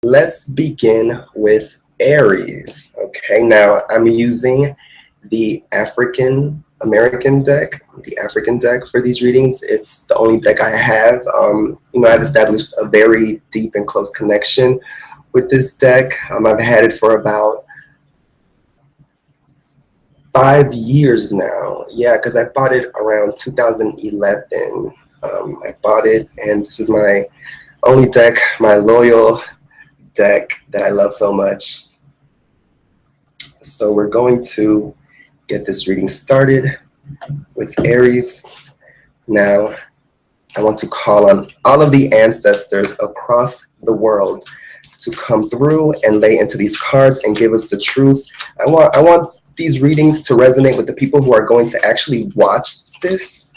let's begin with Aries. Okay, now I'm using the African American deck, the African deck for these readings. It's the only deck I have. I've established a very deep and close connection with this deck. I've had it for about 5 years now. Yeah, because I bought it around 2011. I bought it, and this is my only deck, my loyal deck that I love so much. So we're going to get this reading started with Aries. Now, I want to call on all of the ancestors across the world to come through and lay into these cards and give us the truth. I want these readings to resonate with the people who are going to actually watch this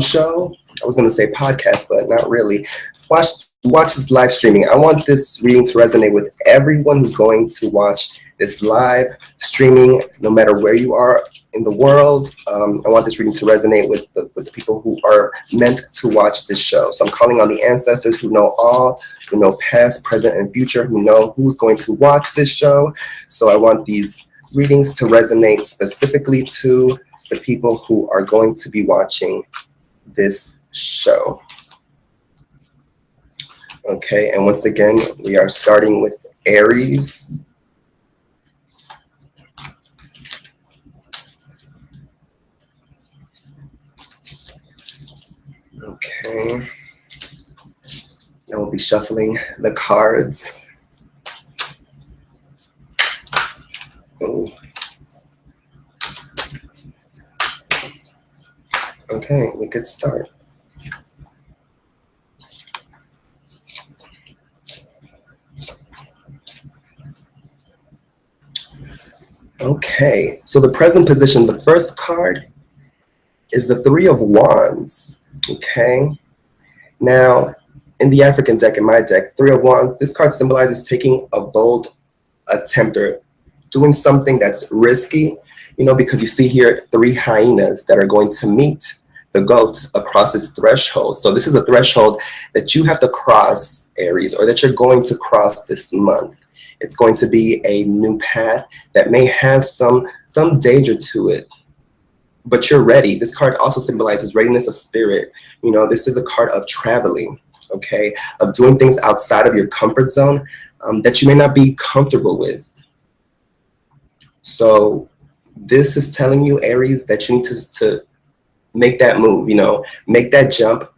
show. I was going to say podcast, but not really. Watch this live streaming. I want this reading to resonate with everyone who's going to watch this live streaming, no matter where you are in the world. I want this reading to resonate with the people who are meant to watch this show. So I'm calling on the ancestors who know all, who know past, present, and future, who know who's going to watch this show. So I want these readings to resonate specifically to the people who are going to be watching this show. Okay, and once again, we are starting with Aries. Okay, now we'll be shuffling the cards. Oh. Okay, we could start. Okay, so the present position, the first card is the Three of Wands. Okay, now in the African deck, in my deck, Three of Wands, this card symbolizes taking a bold attempt or doing something that's risky, because you see here three hyenas that are going to meet the goat across its threshold. So this is a threshold that you have to cross, Aries, or that you're going to cross this month. It's going to be a new path that may have some danger to it, but you're ready. This card also symbolizes readiness of spirit. This is a card of traveling, okay, of doing things outside of your comfort zone that you may not be comfortable with. So this is telling you, Aries, that you need to make that move, make that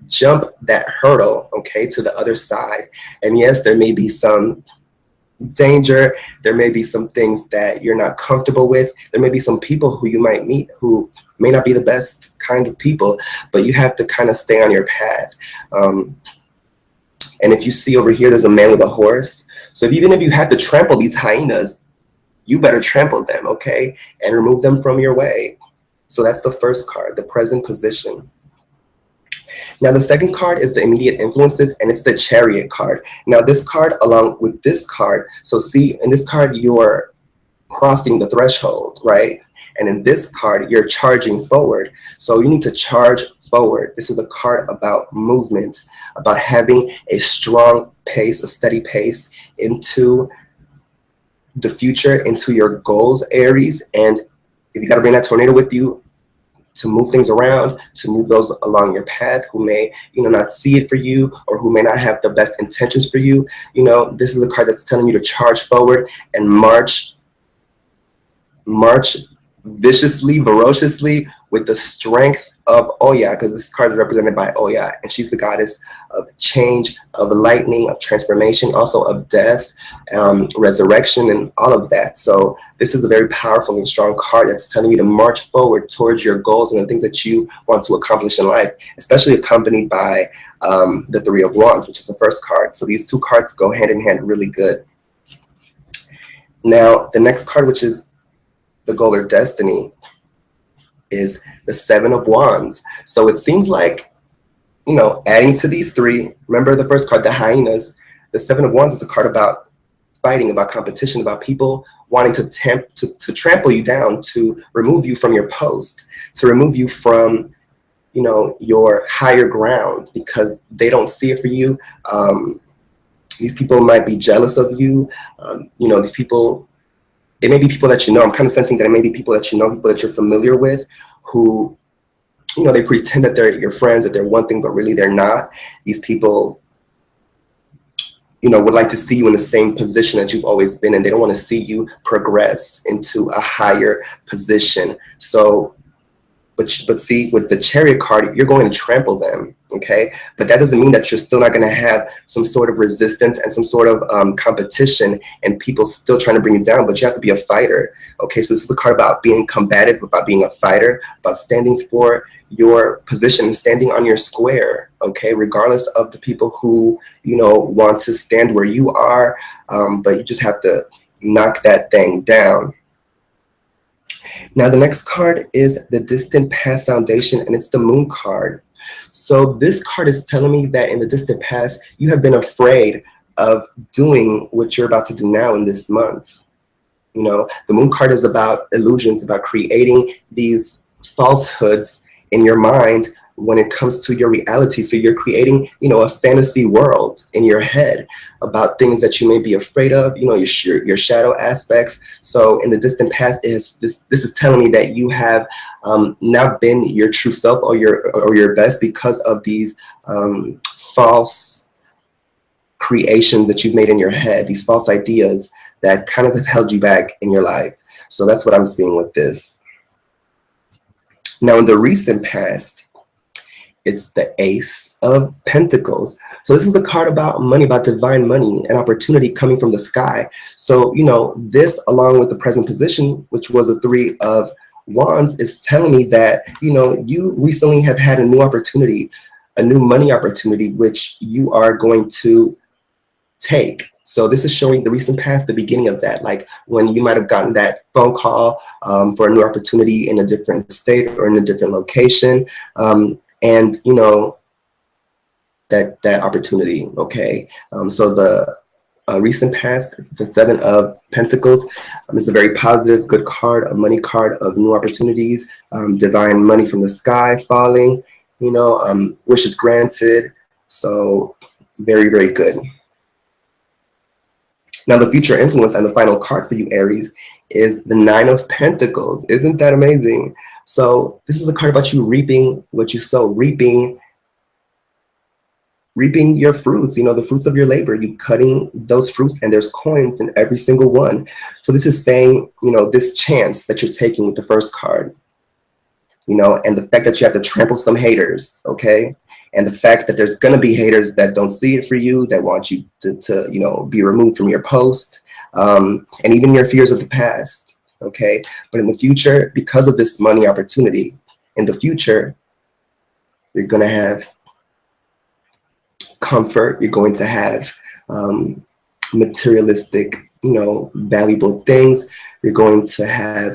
jump that hurdle, okay, to the other side. And yes, there may be some danger. There may be some things that you're not comfortable with. There may be some people who you might meet who may not be the best kind of people, but you have to kind of stay on your path. And if you see over here, there's a man with a horse. So even if you have to trample these hyenas, you better trample them, okay, and remove them from your way. So that's the first card, the present position. Now, the second card is the immediate influences, and it's the Chariot card. Now, this card, along with this card, so see, in this card, you're crossing the threshold, right? And in this card, you're charging forward. So you need to charge forward. This is a card about movement, about having a strong pace, a steady pace into the future, into your goals, Aries. And if you got to bring that tornado with you, to move things around, to move those along your path who may, not see it for you or who may not have the best intentions for you. This is a card that's telling you to charge forward and march viciously, ferociously with the strength of Oya, because this card is represented by Oya, and she's the goddess of change, of lightning, of transformation, also of death, resurrection, and all of that. So this is a very powerful and strong card that's telling you to march forward towards your goals and the things that you want to accomplish in life, especially accompanied by the Three of Wands, which is the first card. So these two cards go hand in hand really good. Now, the next card, which is the goal or destiny, is the Seven of Wands. So it seems like, adding to these three, remember the first card, the hyenas, the Seven of Wands is a card about fighting, about competition, about people wanting to trample you down, to remove you from your post, to remove you from, your higher ground because they don't see it for you. These people might be jealous of you. You know, these people, it may be people that you know. I'm kind of sensing that it may be people that you know, people that you're familiar with, who, you know, they pretend that they're your friends, that they're one thing, but really they're not. These people, you know, would like to see you in the same position that you've always been in. They don't want to see you progress into a higher position. So, but see, with the Chariot card, you're going to trample them, okay? But that doesn't mean that you're still not going to have some sort of resistance and some sort of competition and people still trying to bring you down, but you have to be a fighter, okay? So this is the card about being combative, about being a fighter, about standing for your position, standing on your square, okay? Regardless of the people who, you know, want to stand where you are, but you just have to knock that thing down. Now, the next card is the Distant Past Foundation, and it's the Moon card. So this card is telling me that in the distant past, you have been afraid of doing what you're about to do now in this month. You know, the Moon card is about illusions, about creating these falsehoods in your mind when it comes to your reality. So you're creating, you know, a fantasy world in your head about things that you may be afraid of, you know, your shadow aspects. So in the distant past, this is telling me that you have not been your true self or your best because of these false creations that you've made in your head, these false ideas that kind of have held you back in your life. So that's what I'm seeing with this. Now, in the recent past, it's the Ace of Pentacles. So this is the card about money, about divine money and opportunity coming from the sky. So, you know, this along with the present position, which was a Three of Wands, is telling me that, you know, you recently have had a new opportunity, a new money opportunity, which you are going to take. So this is showing the recent past, the beginning of that, like when you might have gotten that phone call for a new opportunity in a different state or in a different location. And, you know, that opportunity, okay? So the recent past, the Seven of Pentacles, is a very positive, good card, a money card of new opportunities, divine money from the sky falling, you know, wishes granted. So very, very good. Now, the future influence and the final card for you, Aries, is the Nine of Pentacles. Isn't that amazing? So this is the card about you reaping what you sow, reaping your fruits, you know, the fruits of your labor, you cutting those fruits, and there's coins in every single one. So this is saying, you know, this chance that you're taking with the first card, you know, and the fact that you have to trample some haters, okay? And the fact that there's gonna be haters that don't see it for you, that want you to you know, be removed from your post, and even your fears of the past, okay? But in the future, because of this money opportunity, in the future, you're gonna have comfort, you're going to have materialistic, you know, valuable things, you're going to have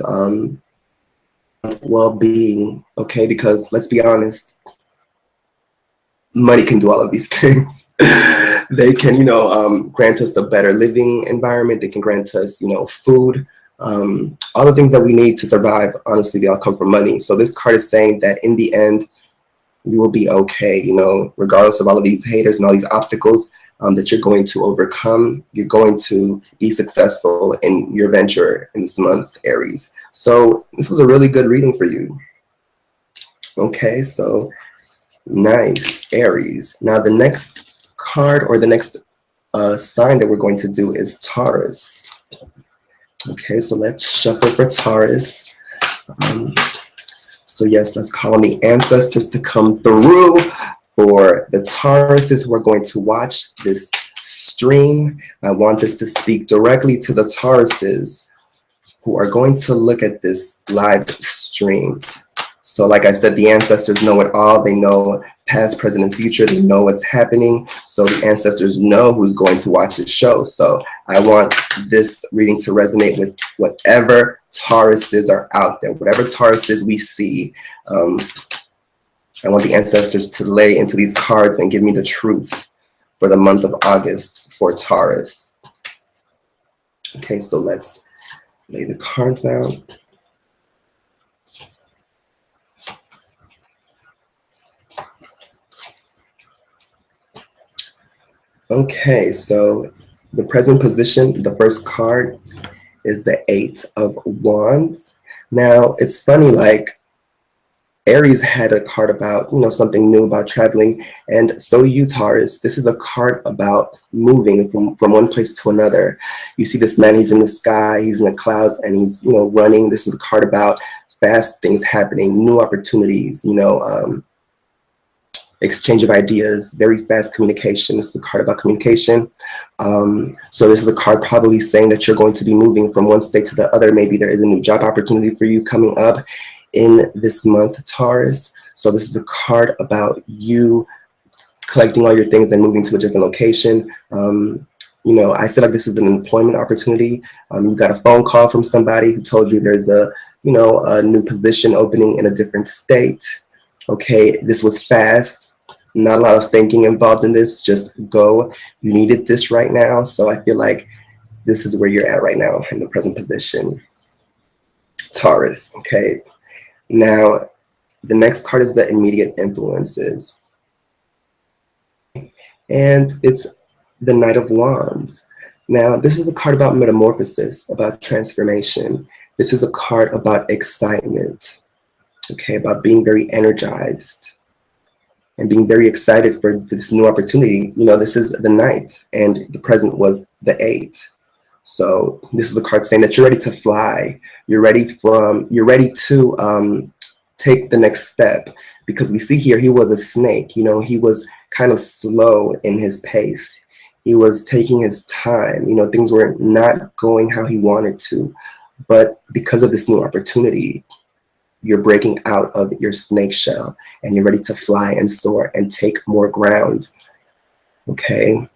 well-being, okay? Because let's be honest, money can do all of these things. They can, you know, grant us a better living environment. They can grant us, you know, food. All the things that we need to survive, honestly, they all come from money. So this card is saying that in the end, you will be okay, you know, regardless of all of these haters and all these obstacles that you're going to overcome. You're going to be successful in your venture in this month, Aries. So this was a really good reading for you. Okay, so nice, Aries. Now the next card or the next sign that we're going to do is Taurus. Okay, so let's shuffle for Taurus. So yes, let's call on the ancestors to come through for the Tauruses who are going to watch this stream. I want this to speak directly to the Tauruses who are going to look at this live stream. So like I said, the ancestors know it all. They know past, present, and future. They know what's happening. So the ancestors know who's going to watch the show. So I want this reading to resonate with whatever Tauruses are out there, whatever Tauruses we see. I want the ancestors to lay into these cards and give me the truth for the month of August for Taurus. Okay, so let's lay the cards out. Okay, so the present position, the first card is the Eight of Wands. Now, it's funny, like, Aries had a card about, something new about traveling, and so you, Taurus. This is a card about moving from one place to another. You see this man, he's in the sky, he's in the clouds, and he's, running. This is a card about fast things happening, new opportunities, exchange of ideas, very fast communication. This is a card about communication. So this is a card probably saying that you're going to be moving from one state to the other. Maybe there is a new job opportunity for you coming up in this month, Taurus. So this is a card about you collecting all your things and moving to a different location. I feel like this is an employment opportunity. You got a phone call from somebody who told you there's a new position opening in a different state. Okay, this was fast. Not a lot of thinking involved in this. Just go. You needed this right now. So I feel like this is where you're at right now in the present position, Taurus. Okay. Now, the next card is the immediate influences. And it's the Knight of Wands. Now, this is a card about metamorphosis, about transformation. This is a card about excitement, okay, about being very energized and being very excited for this new opportunity. This is the Knight, and the present was the Eight. So this is a card saying that you're ready to fly. You're ready to take the next step, because we see here he was a snake. He was kind of slow in his pace. He was taking his time. Things were not going how he wanted to, but because of this new opportunity, you're breaking out of your snake shell and you're ready to fly and soar and take more ground, okay?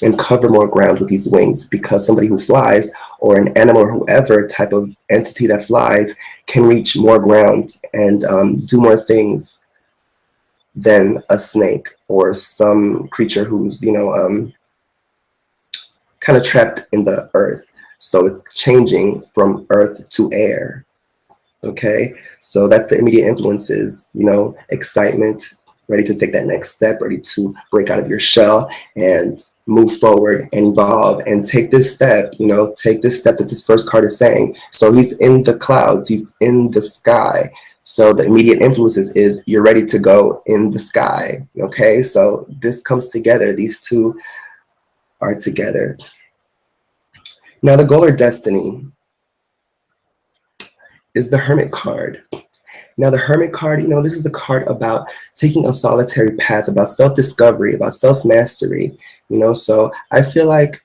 And cover more ground with these wings, because somebody who flies, or an animal or whoever type of entity that flies, can reach more ground and do more things than a snake or some creature who's, kind of trapped in the earth. So it's changing from earth to air. Okay, so that's the immediate influences, excitement, ready to take that next step, ready to break out of your shell and move forward and evolve and take this step, take this step that this first card is saying. So he's in the clouds, he's in the sky. So the immediate influences is you're ready to go in the sky. Okay, so this comes together. These two are together. Now the goal or destiny is the Hermit card. Now the Hermit card, this is the card about taking a solitary path, about self-discovery, about self-mastery, so I feel like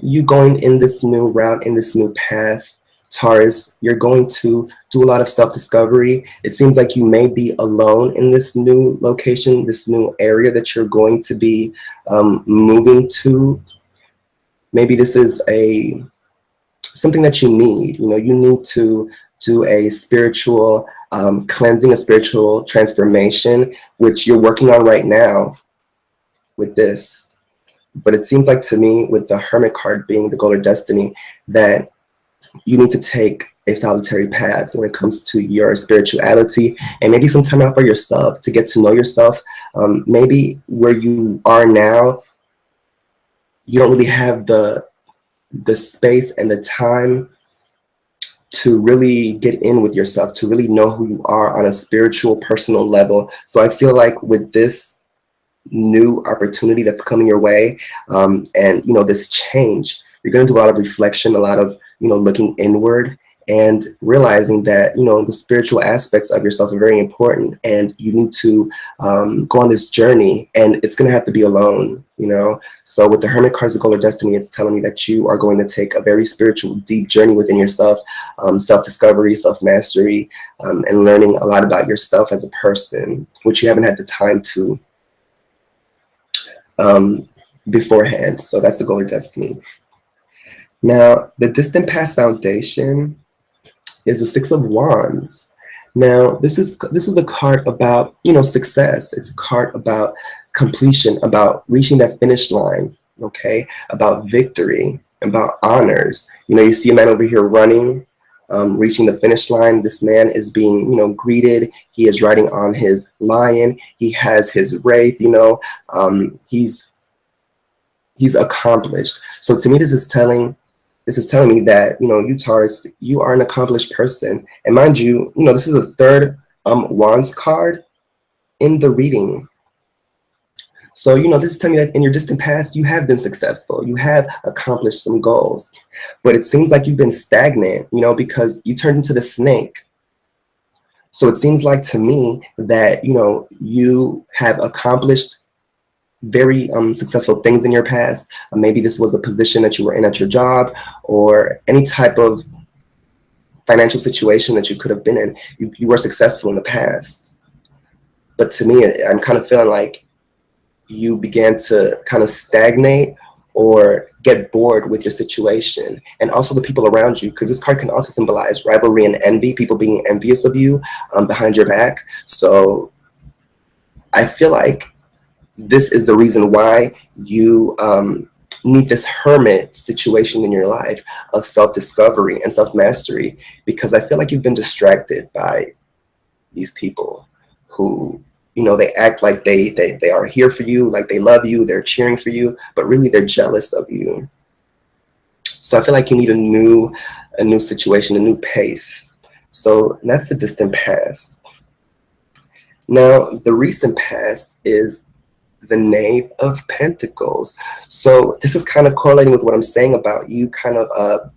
you going in this new route, in this new path, Taurus, you're going to do a lot of self-discovery. It seems like you may be alone in this new location, this new area that you're going to be moving to. Maybe this is something that you need. You need to do a spiritual cleansing, a spiritual transformation, which you're working on right now with this. But it seems like to me, with the Hermit card being the goal or destiny, that you need to take a solitary path when it comes to your spirituality, and maybe some time out for yourself to get to know yourself. Maybe where you are now, you don't really have the space and the time to really get in with yourself, to really know who you are on a spiritual, personal level. So I feel like with this new opportunity that's coming your way, and this change, you're going to do a lot of reflection, a lot of looking inward, and realizing that the spiritual aspects of yourself are very important, and you need to go on this journey, and it's going to have to be alone. So with the Hermit card's goal or destiny, it's telling me that you are going to take a very spiritual, deep journey within yourself, self-discovery, self-mastery, and learning a lot about yourself as a person, which you haven't had the time to beforehand. So that's the goal or destiny. Now, the distant past foundation is the Six of Wands. Now, this is a card about success. It's a card about completion, about reaching that finish line. Okay, about victory, about honors. You see a man over here running, reaching the finish line. This man is being greeted. He is riding on his lion. He has his wraith. He's He's accomplished. So to me, this is telling me that, you know, you Taurus, you are an accomplished person. And mind you, you know, this is the third Wands card in the reading. So, you know, this is telling me that in your distant past, you have been successful. You have accomplished some goals. But it seems like you've been stagnant, you know, because you turned into the snake. So it seems like to me that, you know, you have accomplished very successful things in your past. Maybe this was a position that you were in at your job, or any type of financial situation that you could have been in. You were successful in the past. But to me, I'm kind of feeling like you began to kind of stagnate or get bored with your situation, and also the people around you, because this card can also symbolize rivalry and envy, people being envious of you behind your back. So I feel like this is the reason why you need this hermit situation in your life of self-discovery and self-mastery, because I feel like you've been distracted by these people who, you know, they act like they are here for you, like they love you, they're cheering for you, but really they're jealous of you. So I feel like you need a new situation, a new pace. So that's the distant past. Now, the recent past is the Knave of Pentacles. So this is kind of correlating with what I'm saying about you kind of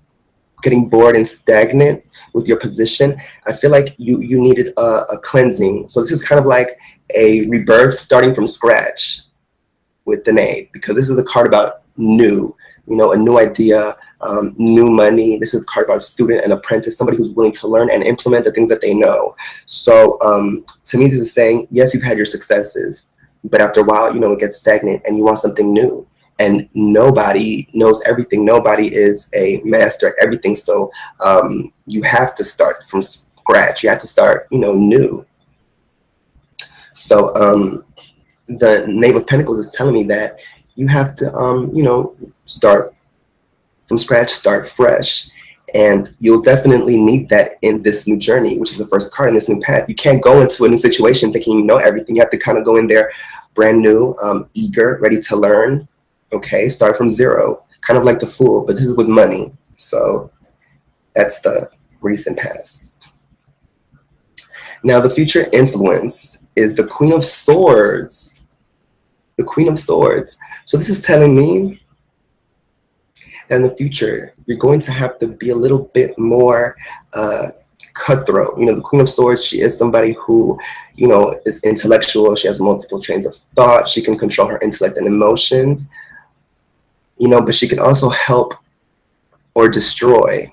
getting bored and stagnant with your position. I feel like you needed a cleansing. So this is kind of like a rebirth, starting from scratch with the Knave, because this is a card about new, you know, a new idea, new money. This is a card about student and apprentice, somebody who's willing to learn and implement the things that they know. So to me, this is saying, yes, you've had your successes, but after a while, you know, it gets stagnant and you want something new. And nobody knows everything. Nobody is a master at everything. So you have to start from scratch. You have to start, you know, new. So the Knave of Pentacles is telling me that you have to, you know, start from scratch, start fresh. And you'll definitely need that in this new journey, which is the first card in this new path. You can't go into a new situation thinking you know everything. You have to kind of go in there brand new, eager, ready to learn. Okay, start from zero, kind of like the Fool, but this is with money. So that's the recent past. Now, the future influence is the Queen of Swords. The Queen of Swords. So this is telling me that in the future, you're going to have to be a little bit more cutthroat. You know, the Queen of Swords, she is somebody who, you know, is intellectual. She has multiple trains of thought. She can control her intellect and emotions, you know, but she can also help or destroy.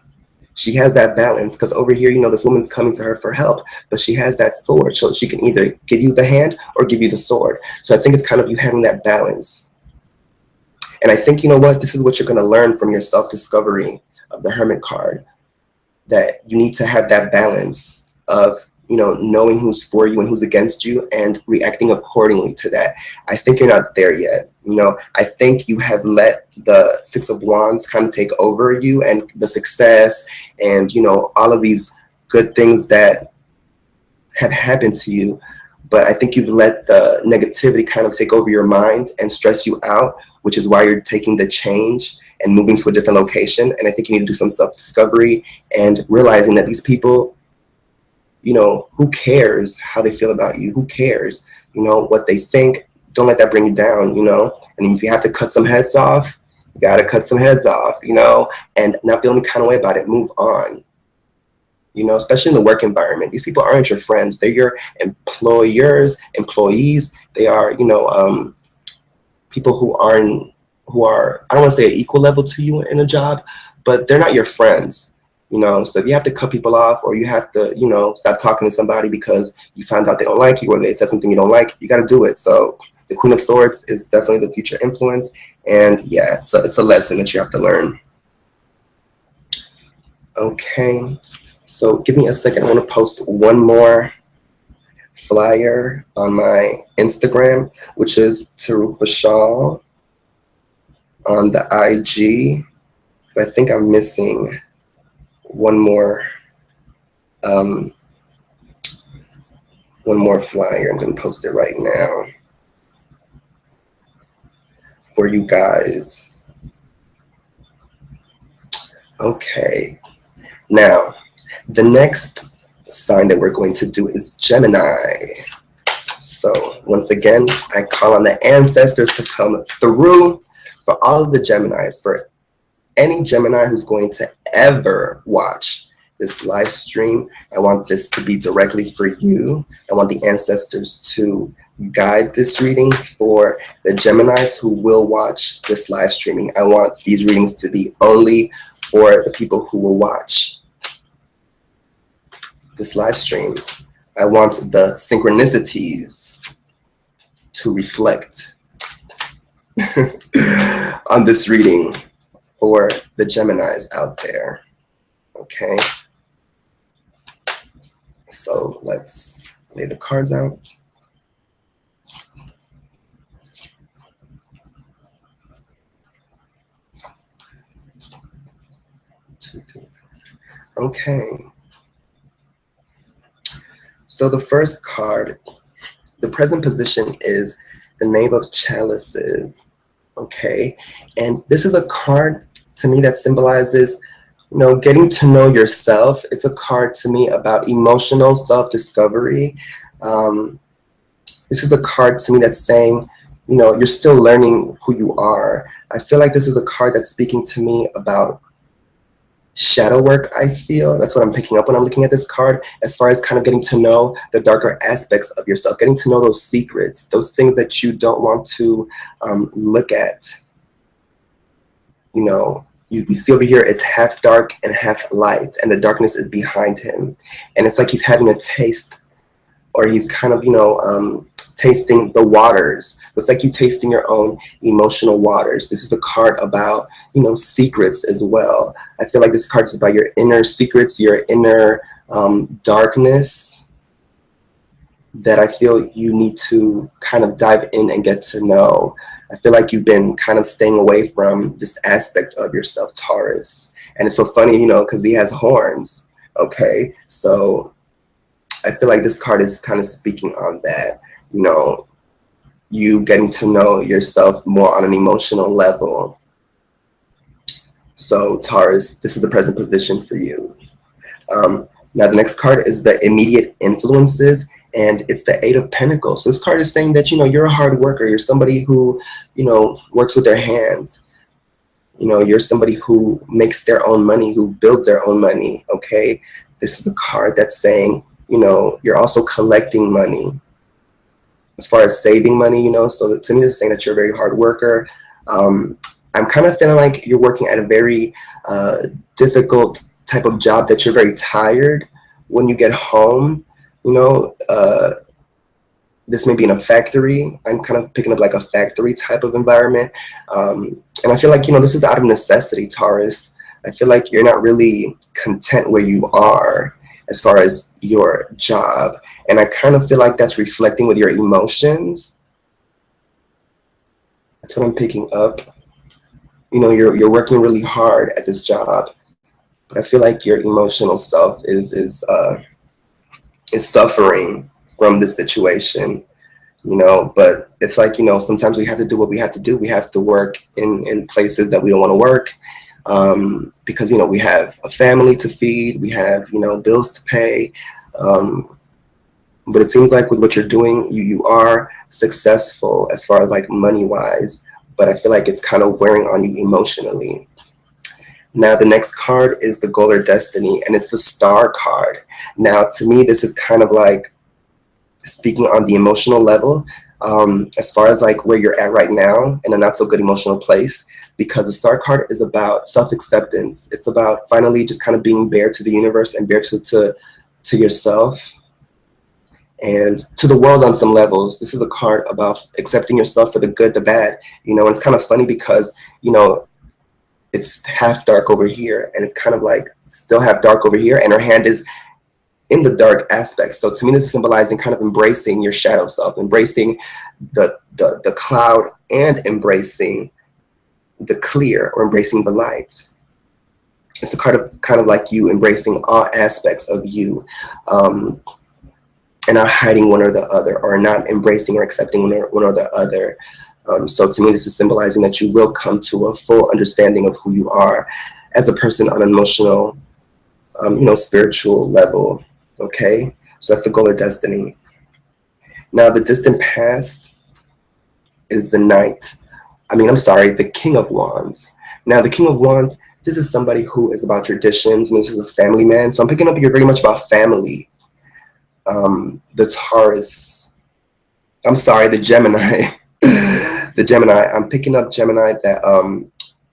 She has that balance, because over here, you know, this woman's coming to her for help, but she has that sword, so she can either give you the hand or give you the sword. So I think it's kind of you having that balance. And I think, you know what, this is what you're going to learn from your self-discovery of the Hermit card, that you need to have that balance of, you know, knowing who's for you and who's against you and reacting accordingly to that. I think you're not there yet. You know, I think you have let the Six of Wands kind of take over you, and the success and, you know, all of these good things that have happened to you. But I think you've let the negativity kind of take over your mind and stress you out, which is why you're taking the change and moving to a different location. And I think you need to do some self-discovery and realizing that these people, you know, who cares how they feel about you? Who cares, you know, what they think? Don't let that bring you down, you know. And if you have to cut some heads off, you got to cut some heads off, you know, and not feel any kind of way about it. Move on. You know, especially in the work environment. These people aren't your friends. They're your employers, employees. They are, you know, people who are, I don't want to say an equal level to you in a job, but they're not your friends. You know, so if you have to cut people off, or you have to, you know, stop talking to somebody because you found out they don't like you, or they said something you don't like, you got to do it. So the Queen of Swords is definitely the future influence. And yeah, it's a lesson that you have to learn. Okay. So give me a second. I want to post one more flyer on my Instagram, which is Turuk Vasahl on the IG, because I think I'm missing one more flyer. I'm going to post it right now. for you guys. Okay, now the next sign that we're going to do is Gemini. So once again, I call on the ancestors to come through for all of the Geminis, for any Gemini who's going to ever watch this live stream. I want this to be directly for you. I want the ancestors to guide this reading for the Geminis who will watch this live streaming. I want these readings to be only for the people who will watch this live stream. I want the synchronicities to reflect on this reading for the Geminis out there. Okay, so let's lay the cards out. Okay, so the first card, the present position is the Knave of Chalices. Okay, and this is a card to me that symbolizes, you know, getting to know yourself. It's a card to me about emotional self-discovery. This is a card to me that's saying, you know, you're still learning who you are. I feel like this is a card that's speaking to me about shadow work. I feel that's what I'm picking up when I'm looking at this card, as far as kind of getting to know the darker aspects of yourself, getting to know those secrets, those things that you don't want to look at. You know, you see over here, it's half dark and half light, and the darkness is behind him. And it's like he's having a taste, or he's kind of, you know, tasting the waters. It's like you tasting your own emotional waters. This is a card about, you know, secrets as well. I feel like this card is about your inner secrets, your inner darkness that I feel you need to kind of dive in and get to know. I feel like you've been kind of staying away from this aspect of yourself, Taurus. And it's so funny, you know, because he has horns. Okay, so I feel like this card is kind of speaking on that, you know, you getting to know yourself more on an emotional level. So Taurus, this is the present position for you. Now the next card is the immediate influences, and it's the Eight of Pentacles. So this card is saying that, you know, you're a hard worker. You're somebody who, you know, works with their hands. You know, you're somebody who makes their own money, who builds their own money, okay? This is the card that's saying, you know, you're also collecting money. As far as saving money, you know, so to me this is saying that you're a very hard worker. I'm kind of feeling like you're working at a very difficult type of job, that you're very tired when you get home. You know, this may be in a factory. I'm kind of picking up like a factory type of environment. And I feel like, you know, this is out of necessity, Taurus. I feel like you're not really content where you are as far as your job. And I kind of feel like that's reflecting with your emotions. That's what I'm picking up. You know, you're working really hard at this job, but I feel like your emotional self is suffering from this situation, you know. But it's like, you know, sometimes we have to do what we have to do. We have to work in places that we don't want to work, because, you know, we have a family to feed, we have, you know, bills to pay. But it seems like with what you're doing, you are successful as far as like money wise, but I feel like it's kind of wearing on you emotionally. Now the next card is the Goal or Destiny, and it's the Star card. Now to me, this is kind of like speaking on the emotional level, as far as like where you're at right now in a not so good emotional place, because the Star card is about self-acceptance. It's about finally just kind of being bare to the universe and bare to yourself and to the world on some levels. This is a card about accepting yourself for the good, the bad, you know. And it's kind of funny because, you know, it's half dark over here, and it's kind of like still half dark over here, and her hand is in the dark aspect. So to me, this is symbolizing kind of embracing your shadow self, embracing the cloud, and embracing the clear, or embracing the light. It's a card of kind of like you embracing all aspects of you, and not hiding one or the other, or not embracing or accepting one or the other. So to me, this is symbolizing that you will come to a full understanding of who you are as a person on an emotional, spiritual level. Okay, so that's the goal or destiny. Now, the distant past is the knight. The King of Wands. Now, the King of Wands, this is somebody who is about traditions, and this is a family man. So I'm picking up you're very much about family. The Taurus. The Gemini. The Gemini. I'm picking up Gemini that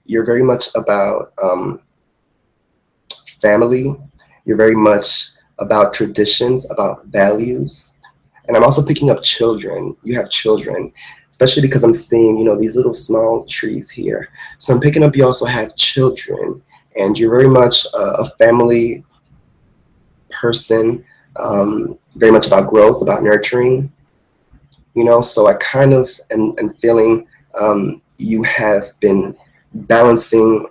you're very much about family. You're very much about traditions, about values. And I'm also picking up children. You have children, especially because I'm seeing, these little small trees here. So I'm picking up you also have children, and you're very much a family person, very much about growth, about nurturing, so I kind of am feeling you have been balancing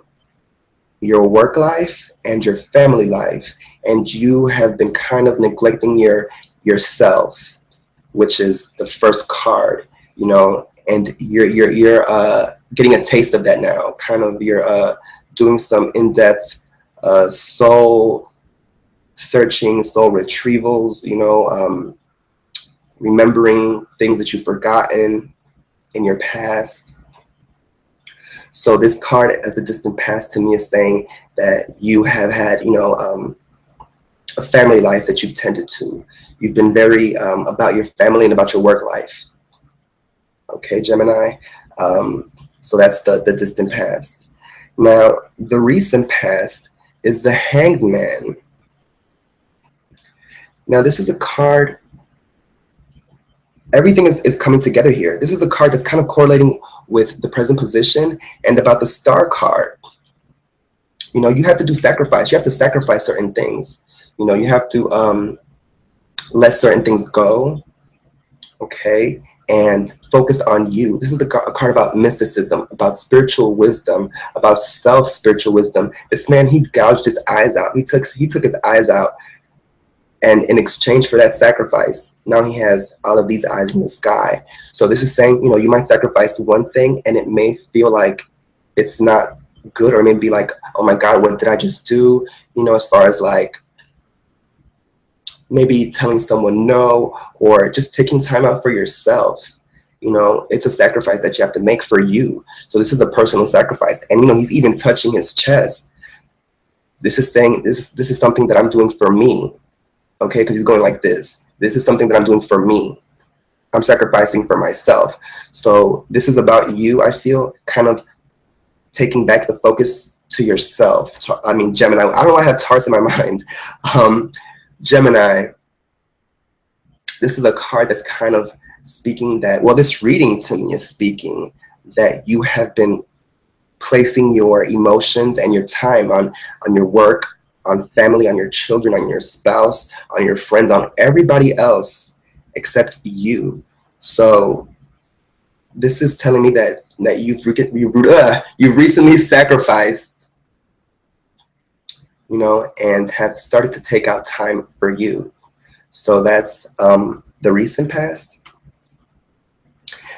your work life and your family life, and you have been kind of neglecting yourself, which is the first card, and you're getting a taste of that now. Kind of you're doing some in-depth soul searching, soul retrievals, remembering things that you've forgotten in your past. So this card as the distant past to me is saying that you have had, a family life that you've tended to. You've been very about your family and about your work life. Okay, Gemini. So that's the distant past. Now, the recent past is the Hanged Man. Now, this is a card. Everything is coming together here. This is the card that's kind of correlating with the present position and about the Star card. You have to do sacrifice. You have to sacrifice certain things. You have to let certain things go, okay, and focus on you. This is a card about mysticism, about spiritual wisdom, about spiritual wisdom. This man, he gouged his eyes out. He took his eyes out. And in exchange for that sacrifice, now he has all of these eyes in the sky. So this is saying, you might sacrifice one thing and it may feel like it's not good, or maybe like, oh my God, what did I just do? As far as like maybe telling someone no, or just taking time out for yourself. It's a sacrifice that you have to make for you. So this is the personal sacrifice. And, he's even touching his chest. This is saying, this is something that I'm doing for me. Okay, because he's going like this. This is something that I'm doing for me. I'm sacrificing for myself. So this is about you, I feel, kind of taking back the focus to yourself. Gemini. I don't know why I have Taurus in my mind. Gemini. This is a card that's kind of speaking that, well, this reading to me is speaking that you have been placing your emotions and your time on your work, on family, on your children, on your spouse, on your friends, on everybody else except you. So this is telling me that you've recently sacrificed, and have started to take out time for you. So that's the recent past.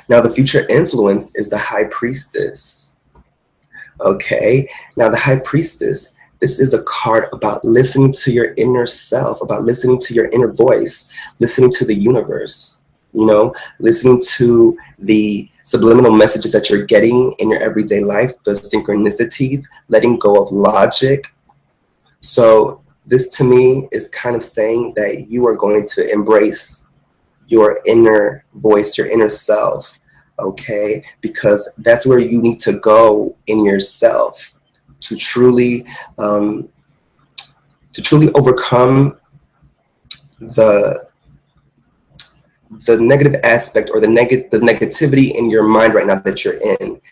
Now the future influence is the High Priestess. Okay, now the High Priestess, this is a card about listening to your inner self, about listening to your inner voice, listening to the universe, listening to the subliminal messages that you're getting in your everyday life, the synchronicities, letting go of logic. So this to me is kind of saying that you are going to embrace your inner voice, your inner self, okay? Because that's where you need to go in yourself to truly overcome the negative aspect or the negativity in your mind right now that you're in.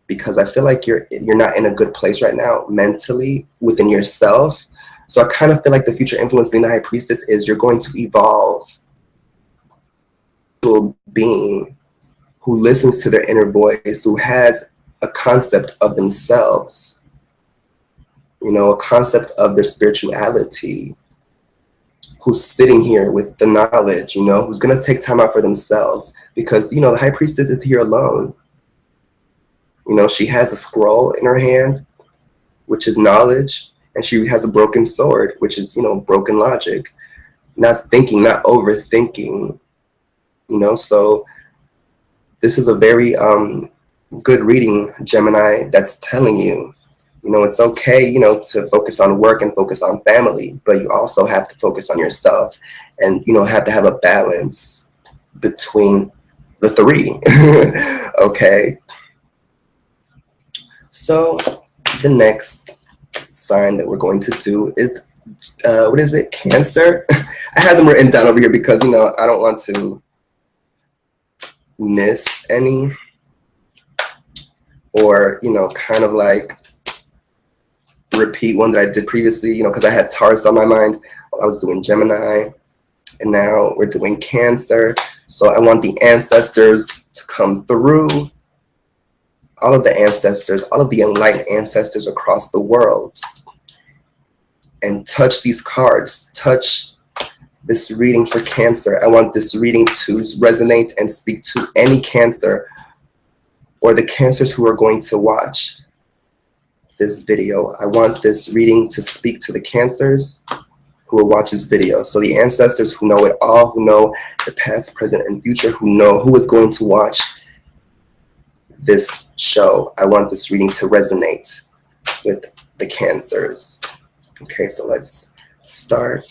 Because I feel like you're not in a good place right now mentally within yourself. So I kind of feel like the future influence being the High Priestess is you're going to evolve to a being who listens to their inner voice, who has a concept of themselves, a concept of their spirituality, who's sitting here with the knowledge, who's going to take time out for themselves. because, you know, the high priestess is here alone. You know, she has a scroll in her hand, which is knowledge, and she has a broken sword, which is, you know, broken logic. Not thinking, not overthinking, you know. So this is a very good reading, Gemini, that's telling you, you know, it's okay, you know, to focus on work and focus on family, but you also have to focus on yourself and, you know, have to have a balance between the three. Okay. So the next sign that we're going to do is, what is it? Cancer. I had them written down over here because, you know, I don't want to miss any, or, you know, kind of like repeat one that I did previously, you know, because I had Taurus on my mind. I was doing Gemini, and now we're doing Cancer. So I want the ancestors to come through. All of the ancestors, all of the enlightened ancestors across the world, and touch these cards, touch this reading for Cancer. I want this reading to resonate and speak to any Cancer, or the Cancers who are going to watch this video. I want this reading to speak to the Cancers who will watch this video. So the ancestors who know it all, who know the past, present, and future, who know who is going to watch this show. I want this reading to resonate with the Cancers. Okay, so let's start.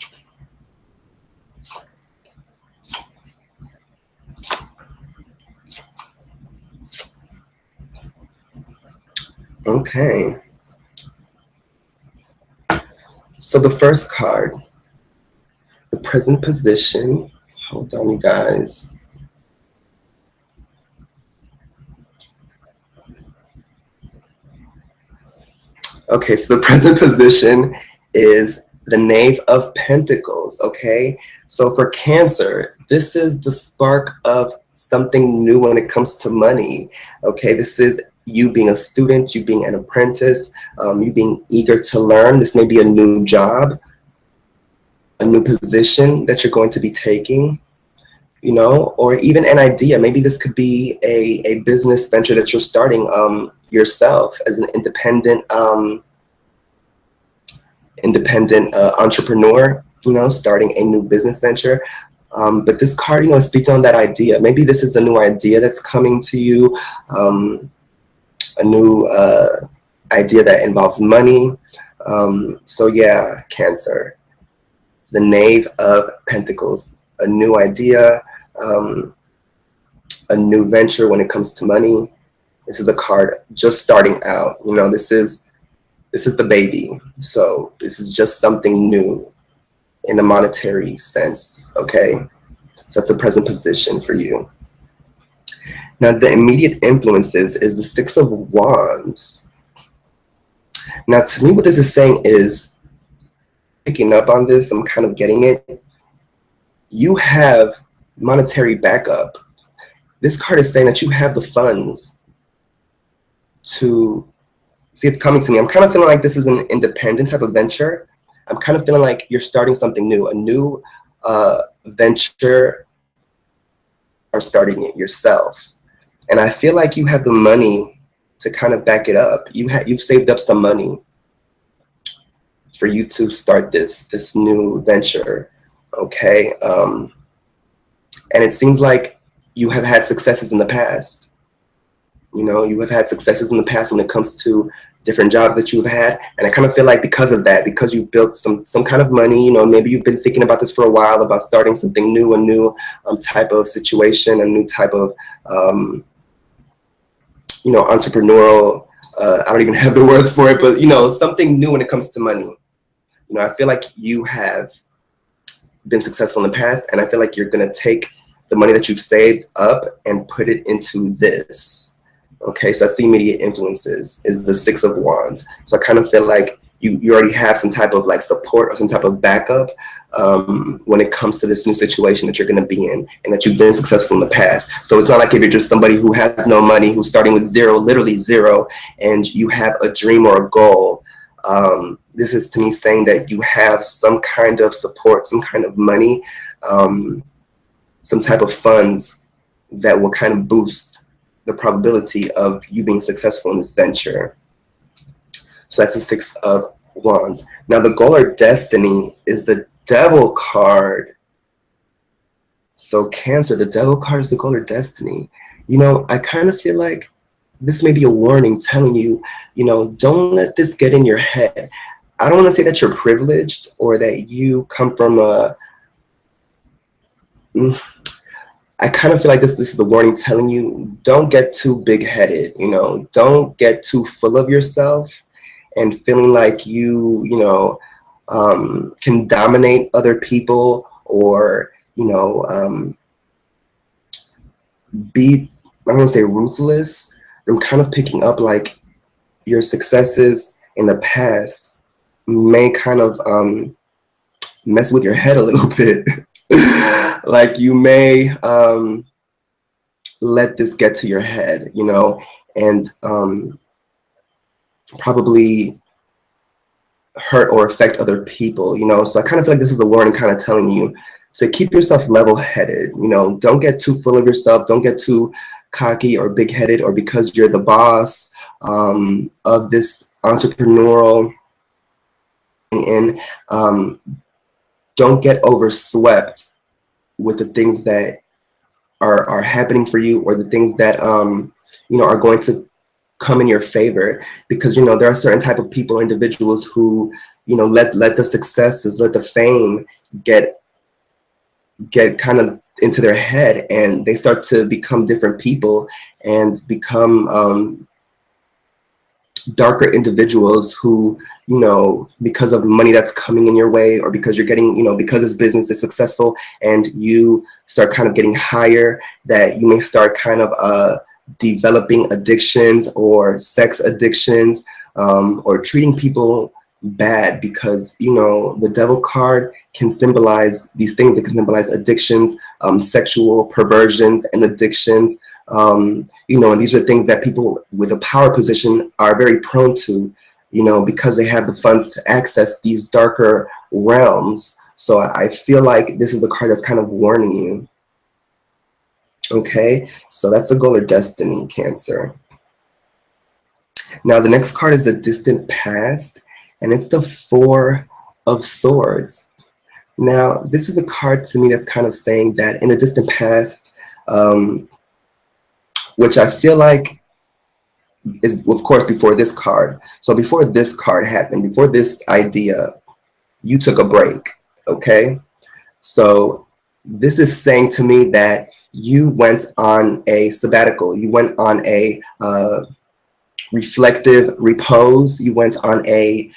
Okay. So the first card, the present position. Hold on, you guys. Okay, so the present position is the Knave of Pentacles, okay? So for Cancer, this is the spark of something new when it comes to money, okay? This is you being a student, you being an apprentice, you being eager to learn. This may be a new job, a new position that you're going to be taking, you know, or even an idea. Maybe this could be a business venture that you're starting yourself as an independent entrepreneur, you know, starting a new business venture. But this card, you know, is speaking on that idea. Maybe this is a new idea that's coming to you, a new idea that involves money. So yeah, Cancer, the Knave of Pentacles, a new idea, a new venture when it comes to money. This is the card just starting out. You know, this is the baby. So this is just something new in a monetary sense, okay? So that's the present position for you. Now the immediate influences is the Six of Wands. Now to me what this is saying is, picking up on this, I'm kind of getting it. You have monetary backup. This card is saying that you have the funds to, see, it's coming to me. I'm kind of feeling like this is an independent type of venture. I'm kind of feeling like you're starting something new, a new venture, or starting it yourself. And I feel like you have the money to kind of back it up. You've saved up some money for you to start this new venture, okay? And it seems like you have had successes in the past. You know, you have had successes in the past when it comes to different jobs that you've had. And I kind of feel like because of that, because you've built some kind of money, you know, maybe you've been thinking about this for a while, about starting something new, a new type of situation, a new type of, you know, entrepreneurial, I don't even have the words for it, but, you know, something new when it comes to money. You know, I feel like you have been successful in the past, and I feel like you're going to take the money that you've saved up and put it into this. Okay, so that's the immediate influences, is the Six of Wands. So I kind of feel like you already have some type of like support or some type of backup when it comes to this new situation that you're going to be in, and that you've been successful in the past. So it's not like if you're just somebody who has no money, who's starting with zero, literally zero, and you have a dream or a goal. This is to me saying that you have some kind of support, some kind of money, some type of funds that will kind of boost the probability of you being successful in this venture. So that's the Six of Wands. Now the goal or destiny is the Devil card. So Cancer, the Devil card is the goal or destiny. You know, I kind of feel like this may be a warning telling you, you know, don't let this get in your head. I don't want to say that you're privileged or that you come from a, I kind of feel like this is the warning telling you, don't get too big-headed, you know, don't get too full of yourself and feeling like you know, can dominate other people or, you know, be, I don't want to say ruthless. I'm kind of picking up like your successes in the past may kind of mess with your head a little bit. Like you may let this get to your head, you know, and probably hurt or affect other people, you know. So I kind of feel like this is the warning kind of telling you to keep yourself level-headed, you know, don't get too full of yourself, don't get too cocky or big-headed, or because you're the boss of this entrepreneurial and don't get overswept with the things that are happening for you or the things that you know, are going to come in your favor, because you know there are certain type of people or individuals who, you know, let the successes, let the fame get kind of into their head, and they start to become different people and become darker individuals who, you know, because of money that's coming in your way, or because you're getting, you know, because this business is successful and you start kind of getting higher, that you may start kind of developing addictions or sex addictions, or treating people bad, because, you know, the Devil card can symbolize these things. It can symbolize addictions, sexual perversions and addictions. You know, and these are things that people with a power position are very prone to, you know, because they have the funds to access these darker realms. So I feel like this is the card that's kind of warning you. Okay, so that's the goal or destiny, Cancer. Now the next card is the distant past, and it's the Four of Swords. Now this is a card to me that's kind of saying that in the distant past, which I feel like is, of course, before this card. So before this card happened, before this idea, you took a break, okay? So this is saying to me that you went on a sabbatical. You went on a reflective repose. You went on a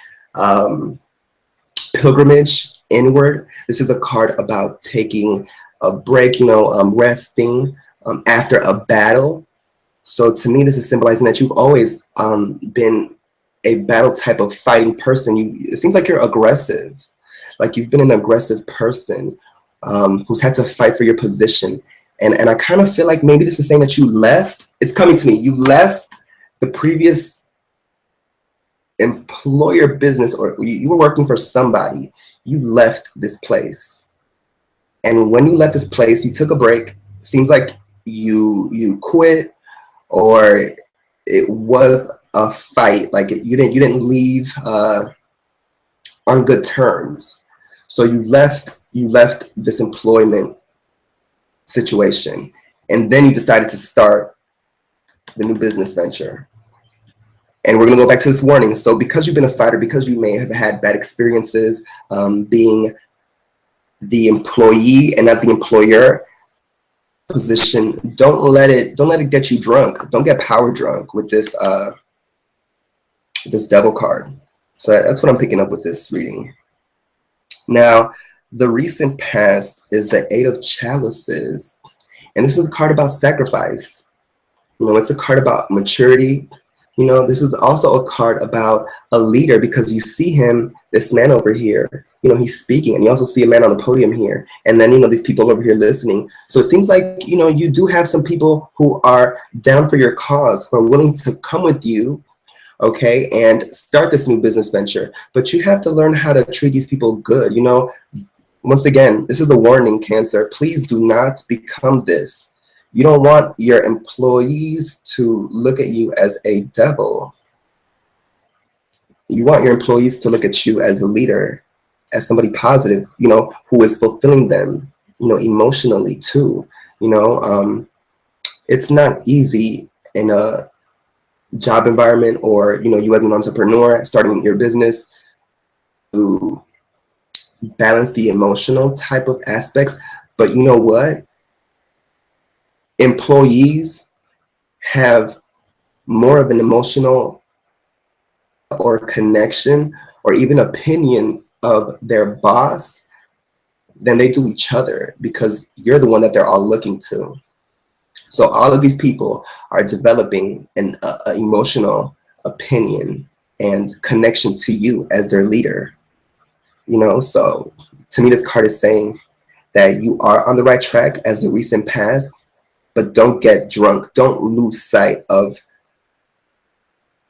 pilgrimage inward. This is a card about taking a break, you know, resting after a battle. So to me, this is symbolizing that you've always been a battle type of fighting person. It seems like you're aggressive, like you've been an aggressive person who's had to fight for your position. And I kind of feel like maybe this is saying that you left. It's coming to me. You left the previous employer business, or you were working for somebody. You left this place. And when you left this place, you took a break. Seems like you quit, or it was a fight. Like you didn't leave on good terms. So you left this employment situation, and then you decided to start the new business venture. And we're going to go back to this warning. So because you've been a fighter, because you may have had bad experiences being the employee and not the employer position, don't let it get you drunk. Don't get power drunk with this this Devil card. So that's what I'm picking up with this reading. Now, the recent past is the Eight of Chalices, and this is a card about sacrifice. You know, it's a card about maturity. You know, this is also a card about a leader, because you see him, this man over here, you know, he's speaking, and you also see a man on the podium here, and then, you know, these people over here listening. So it seems like, you know, you do have some people who are down for your cause, who are willing to come with you, okay, and start this new business venture. But you have to learn how to treat these people good. You know, once again, this is a warning, Cancer. Please do not become this. You don't want your employees to look at you as a devil. You want your employees to look at you as a leader, as somebody positive, you know, who is fulfilling them, you know, emotionally too. You know, it's not easy in a job environment, or, you know, you as an entrepreneur starting your business, to balance the emotional type of aspects. But you know what? Employees have more of an emotional or connection or even opinion of their boss than they do each other, because you're the one that they're all looking to. So all of these people are developing an emotional opinion and connection to you as their leader. You know, so to me, this card is saying that you are on the right track as the recent past, but don't get drunk. Don't lose sight of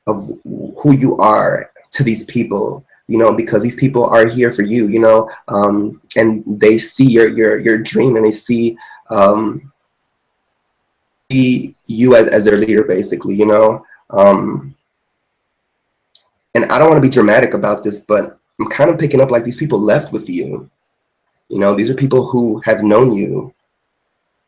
who you are to these people, you know, because these people are here for you, you know, and they see your dream, and they see you as their leader, basically, you know. And I don't want to be dramatic about this, but I'm kind of picking up like these people left with you. You know, these are people who have known you.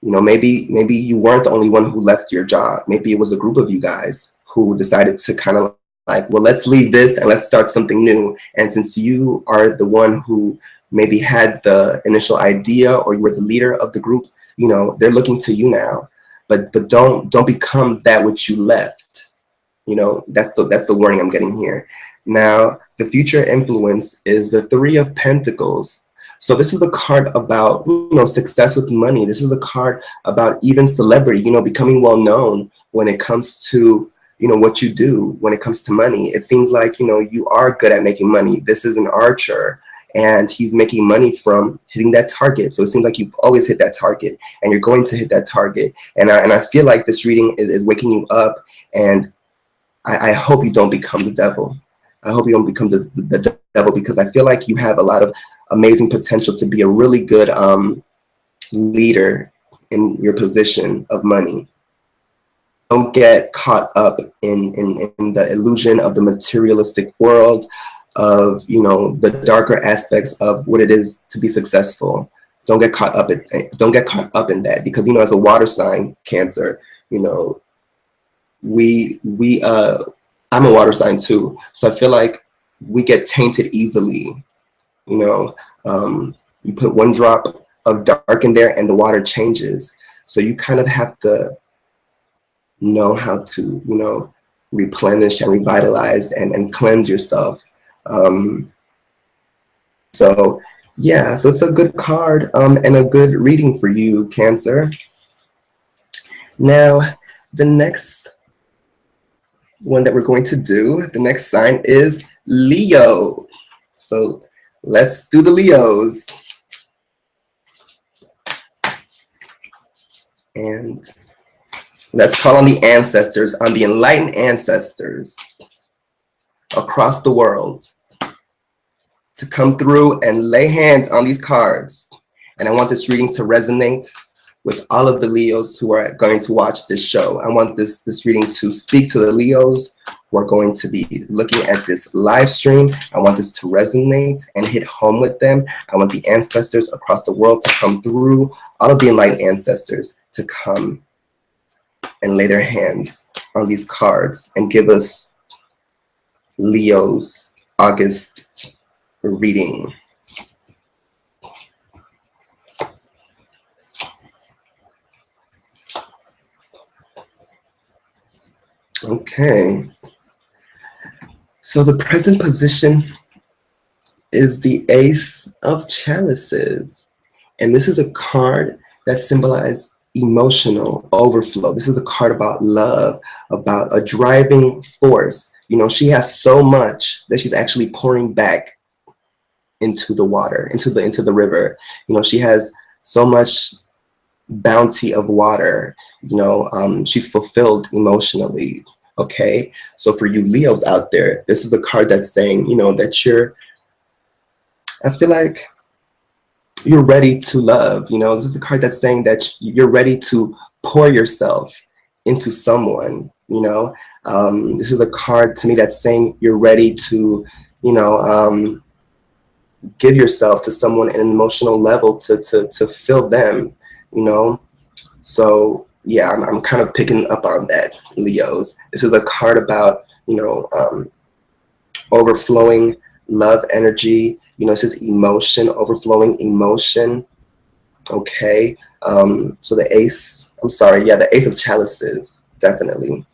You know, maybe you weren't the only one who left your job. Maybe it was a group of you guys who decided to kind of like, well, let's leave this and let's start something new. And since you are the one who maybe had the initial idea, or you were the leader of the group, you know, they're looking to you now. But don't become that which you left. You know, that's the warning I'm getting here. Now, the future influence is the Three of Pentacles. So this is the card about, you know, success with money. This is the card about even celebrity, you know, becoming well known when it comes to, you know, what you do when it comes to money. It seems like, you know, you are good at making money. This is an archer, and he's making money from hitting that target. So it seems like you've always hit that target, and you're going to hit that target. And I feel like this reading is waking you up, and I hope you don't become the devil. I hope you don't become the devil, because I feel like you have a lot of amazing potential to be a really good leader in your position of money. Don't get caught up in the illusion of the materialistic world, of, you know, the darker aspects of what it is to be successful. Don't get caught up in that, because, you know, as a water sign, Cancer, you know, I'm a water sign too, so I feel like we get tainted easily. You know, you put one drop of dark in there and the water changes. So you kind of have to know how to, you know, replenish and revitalize and cleanse yourself. So yeah, so it's a good card and a good reading for you, Cancer. Now, the next one that we're going to do, the next sign is Leo. So let's do the Leos. And let's call on the ancestors, on the enlightened ancestors across the world, to come through and lay hands on these cards. And I want this reading to resonate with all of the Leos who are going to watch this show. I want this reading to speak to the Leos who are going to be looking at this live stream. I want this to resonate and hit home with them. I want the ancestors across the world to come through, all of the enlightened ancestors to come and lay their hands on these cards and give us Leo's August reading. Okay, so the present position is the Ace of Chalices, and this is a card that symbolizes emotional overflow. This is a card about love, about a driving force. You know, she has so much that she's actually pouring back into the water, into the river. You know, she has so much bounty of water. You know, she's fulfilled emotionally. Okay, so for you Leos out there, this is the card that's saying, you know, that I feel like you're ready to love. You know, this is the card that's saying that you're ready to pour yourself into someone. You know, this is a card to me that's saying you're ready to, you know, give yourself to someone at an emotional level to fill them. You know, so yeah, I'm kind of picking up on that, Leos. This is a card about, you know, overflowing love energy. You know, this is emotion, overflowing emotion. Okay. So the ace, I'm sorry, yeah, the ace of chalices, definitely.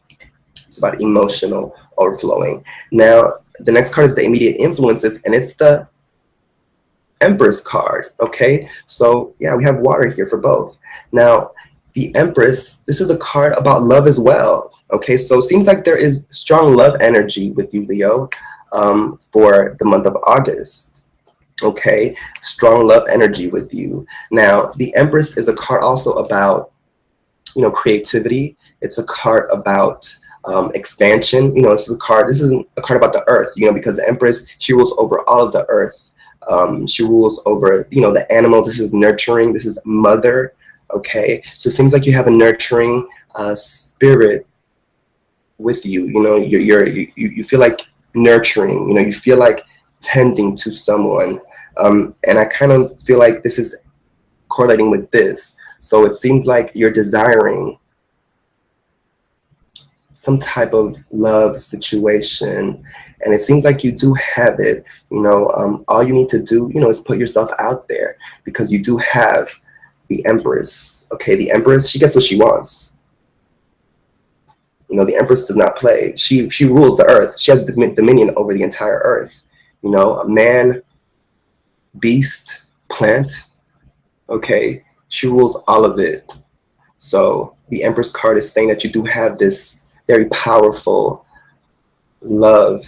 It's about emotional overflowing. Now, the next card is the immediate influences, and it's the Empress card. Okay. So yeah, we have water here for both. Now, the Empress, this is the card about love as well. Okay. So it seems like there is strong love energy with you, Leo, for the month of August. Okay, strong love energy with you. Now, the Empress is a card also about, you know, creativity. It's a card about expansion. You know, this is a card about the earth, you know, because the Empress, she rules over all of the earth. She rules over, you know, the animals. This is nurturing. This is mother. Okay, so it seems like you have a nurturing spirit with you. You know, you feel like nurturing. You know, you feel like tending to someone. And I kind of feel like this is correlating with this. So it seems like you're desiring some type of love situation, and it seems like you do have it. You know, all you need to do, you know, is put yourself out there, because you do have the Empress. Okay, the Empress, she gets what she wants. You know, the Empress does not play. She rules the earth. She has dominion over the entire earth. You know, a man, beast, plant, okay, she rules all of it. So the Empress card is saying that you do have this very powerful love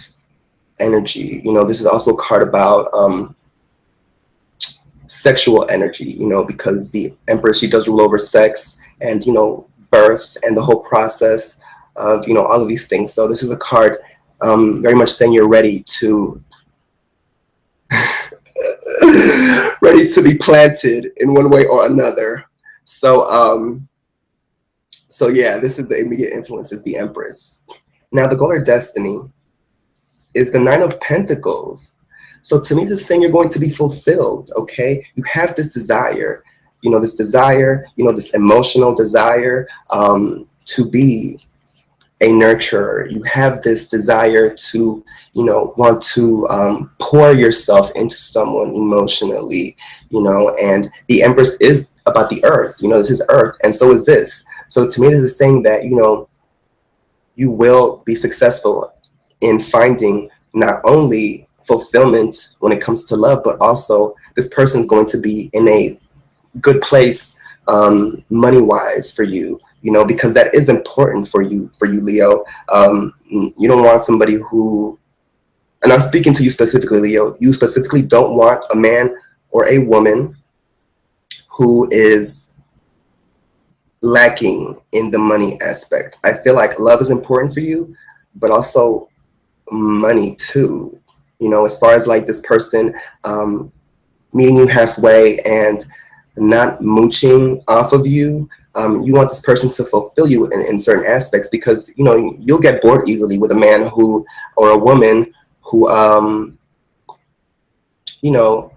energy. You know, this is also a card about sexual energy, you know, because the Empress, she does rule over sex and, you know, birth and the whole process of, you know, all of these things. So this is a card very much saying you're ready to ready to be planted in one way or another. So so yeah, this is the immediate influence, is the Empress. Now the goal or destiny is the Nine of Pentacles. So to me, this thing, you're going to be fulfilled. Okay, you have this desire, you know, this desire, you know, this emotional desire to be a nurturer. You have this desire to, you know, want to pour yourself into someone emotionally, you know, and the Empress is about the earth. You know, this is earth, and so is this. So to me, this is saying that, you know, you will be successful in finding not only fulfillment when it comes to love, but also this person is going to be in a good place money-wise for you. You know, because that is important for you, Leo. You don't want somebody who, and I'm speaking to you specifically, Leo, you specifically don't want a man or a woman who is lacking in the money aspect. I feel like love is important for you, but also money too. You know, as far as like this person meeting you halfway and not mooching off of you. You want this person to fulfill you in certain aspects, because, you know, you'll get bored easily with a man who, or a woman who, you know,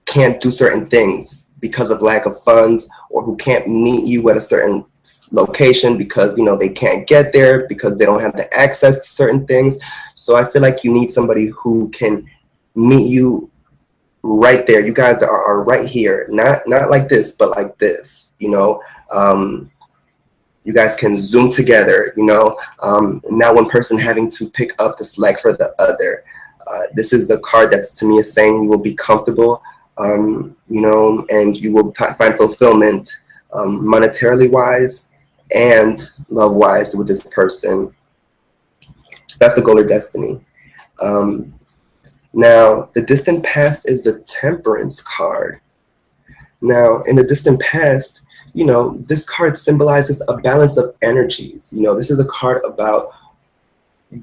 can't do certain things because of lack of funds, or who can't meet you at a certain location because, you know, they can't get there because they don't have the access to certain things. So I feel like you need somebody who can meet you right there. You guys are right here, not like this, but like this, you know. You guys can zoom together, you know, not one person having to pick up the slack for the other. This is the card that's, to me, is saying you will be comfortable, you know, and you will find fulfillment monetarily wise and love wise with this person. That's the goal or destiny. Now, the distant past is the Temperance card. Now, in the distant past, you know, this card symbolizes a balance of energies. You know, this is a card about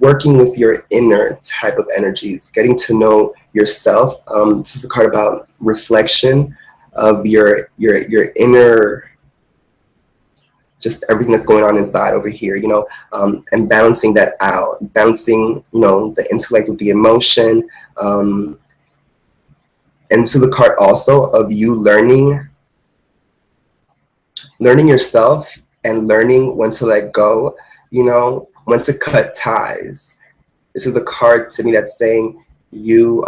working with your inner type of energies, getting to know yourself. This is a card about reflection. of your inner, just everything that's going on inside over here, you know, and balancing that out, balancing, you know, the intellect with the emotion. And this is the card also of you learning yourself and learning when to let go, you know, when to cut ties. This is the card to me that's saying you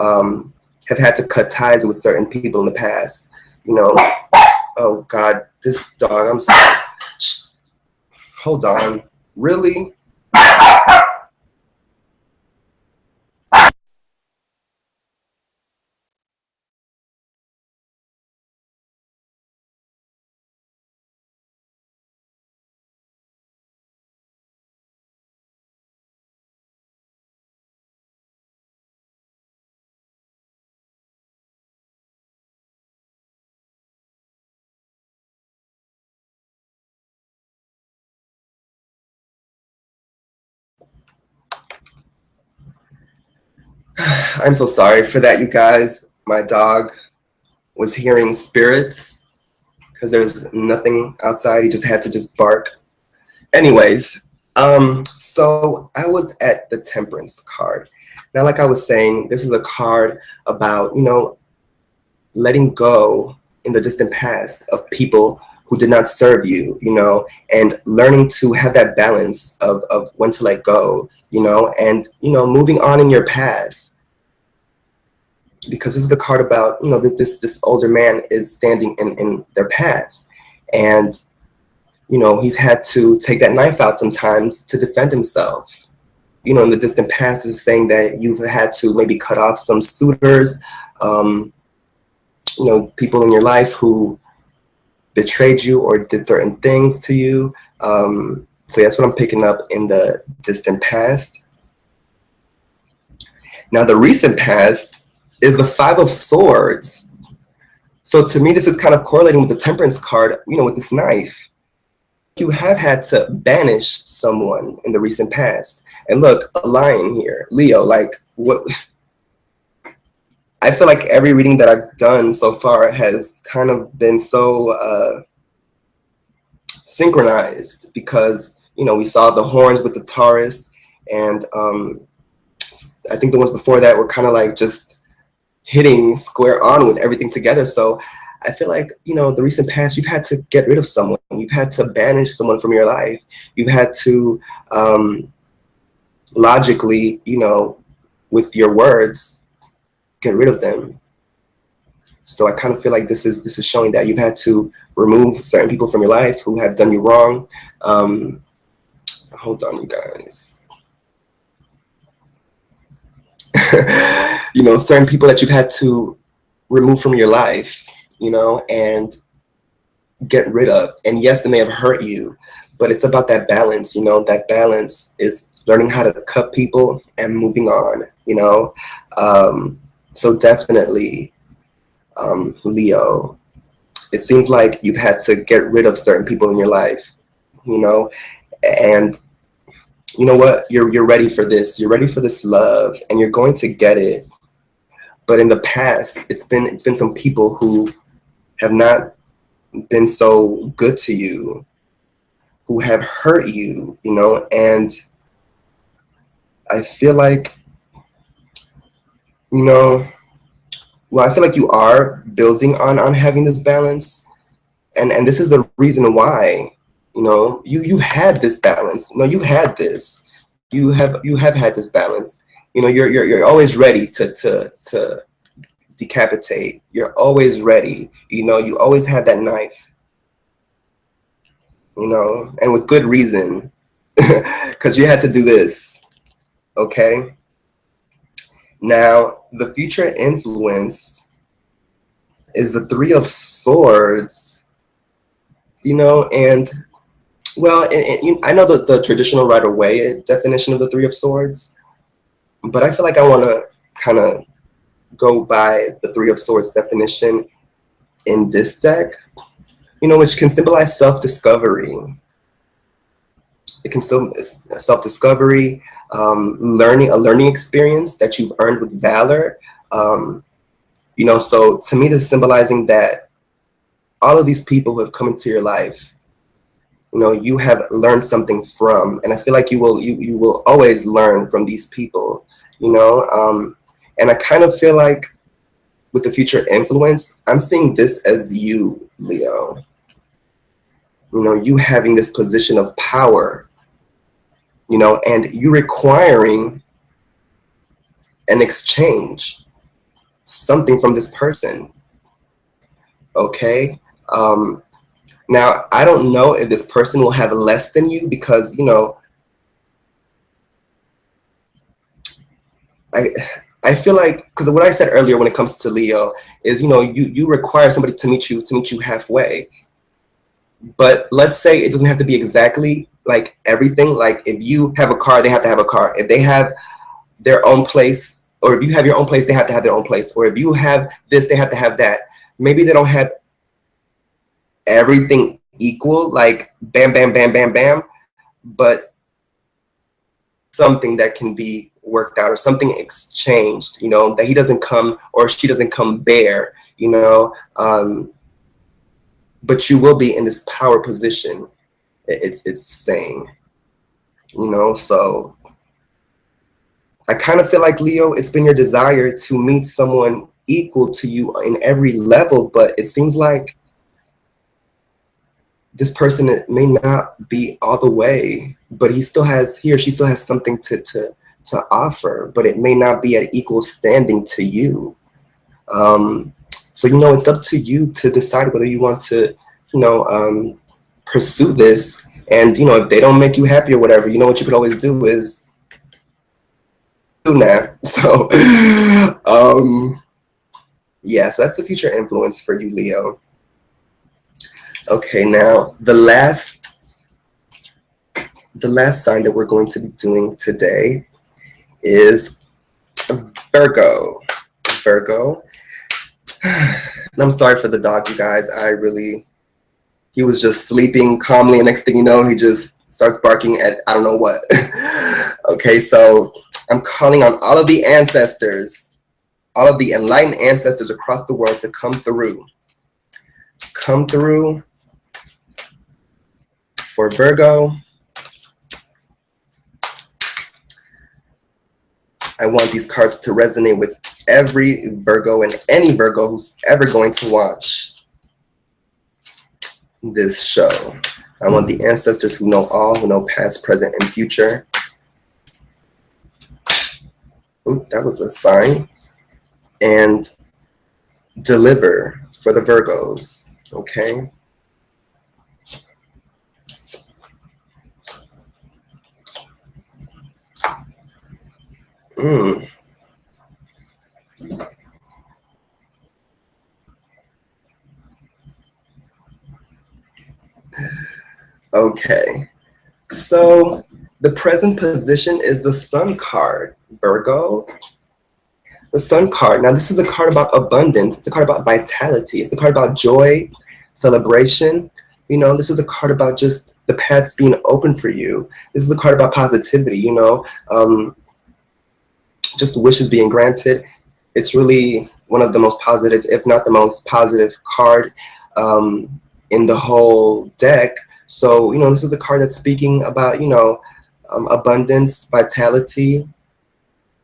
have had to cut ties with certain people in the past, you know. Oh God, this dog, I'm sorry. Shh. Hold on, really? I'm so sorry for that, you guys. My dog was hearing spirits because there's nothing outside. He just had to just bark. Anyways, so I was at the Temperance card. Now, like I was saying, this is a card about, you know, letting go in the distant past of people who did not serve you, you know, and learning to have that balance of when to let go, you know, and, you know, moving on in your path. Because this is the card about, you know, that this older man is standing in their path. And, you know, he's had to take that knife out sometimes to defend himself. You know, in the distant past is saying that you've had to maybe cut off some suitors, you know, people in your life who betrayed you or did certain things to you. So that's what I'm picking up in the distant past. Now, the recent past is the Five of Swords. So to me, this is kind of correlating with the Temperance card, you know, with this knife. You have had to banish someone in the recent past. And look, a lion here, Leo, like what? I feel like every reading that I've done so far has kind of been so synchronized because, you know, we saw the horns with the Taurus, and I think the ones before that were kind of like just hitting square on with everything together. So I feel like, you know, the recent past, you've had to get rid of someone. You've had to banish someone from your life. You've had to logically, you know, with your words, get rid of them. So I kind of feel like this is showing that you've had to remove certain people from your life who have done you wrong. Hold on, you guys. You know, certain people that you've had to remove from your life, you know, and get rid of. And yes, they may have hurt you, but it's about that balance, you know. That balance is learning how to cut people and moving on, you know. So definitely, Leo, it seems like you've had to get rid of certain people in your life, you know, and you know what, you're ready for this. You're ready for this love, and you're going to get it. But in the past, it's been some people who have not been so good to you, who have hurt you, you know. And I feel like, you know, well, I feel like you are building on having this balance, and this is the reason why, you know, you've had this balance. No, you've had this. You have had this balance. You know, you're always ready to decapitate. You're always ready. You know, you always have that knife. You know, and with good reason, because you had to do this. Okay. Now, the future influence is the Three of Swords, you know, and well, I know the traditional Rider-Waite definition of the Three of Swords, but I feel like I want to kind of go by the Three of Swords definition in this deck, you know, which can symbolize self-discovery. It can still self-discovery, learning, a learning experience that you've earned with valor. You know, so to me, this is symbolizing that all of these people who have come into your life, you know, you have learned something from, and I feel like you will always learn from these people, you know. And I kind of feel like with the future influence, I'm seeing this as you, Leo. You know, you having this position of power, you know, and you requiring an exchange, something from this person. Okay. Now, I don't know if this person will have less than you because, you know, I feel like, because what I said earlier when it comes to Leo is, you know, you require somebody to meet you halfway. But let's say it doesn't have to be exactly like everything. Like if you have a car, they have to have a car. If they have their own place, or if you have your own place, they have to have their own place. Or if you have this, they have to have that. Maybe they don't have everything equal, like bam, bam, bam, bam, bam, but something that can be worked out or something exchanged, you know, that he doesn't come or she doesn't come bare, you know, but you will be in this power position. It's saying, you know, so I kind of feel like, Leo, it's been your desire to meet someone equal to you in every level, but it seems like this person may not be all the way, but he or she still has something to offer, but it may not be at equal standing to you. So, you know, it's up to you to decide whether you want to, you know, pursue this. And, you know, if they don't make you happy or whatever, you know, what you could always do is do that. So, yeah, so that's the future influence for you, Leo. Okay, now the last sign that we're going to be doing today is Virgo. Virgo. And I'm sorry for the dog, you guys. He was just sleeping calmly, and next thing you know, he just starts barking at I don't know what. Okay, so I'm calling on all of the ancestors, all of the enlightened ancestors across the world to come through. Come through for Virgo. I want these cards to resonate with every Virgo and any Virgo who's ever going to watch this show. I want the ancestors who know all, who know past, present, and future. Ooh, that was a sign. And deliver for the Virgos, okay? Okay, so the present position is the Sun card, Virgo. The Sun card. Now, this is a card about abundance. It's a card about vitality. It's a card about joy, celebration. You know, this is a card about just the paths being open for you. This is a card about positivity, you know, just wishes being granted. It's really one of the most positive, if not the most positive card in the whole deck. So, you know, this is the card that's speaking about, you know, abundance, vitality,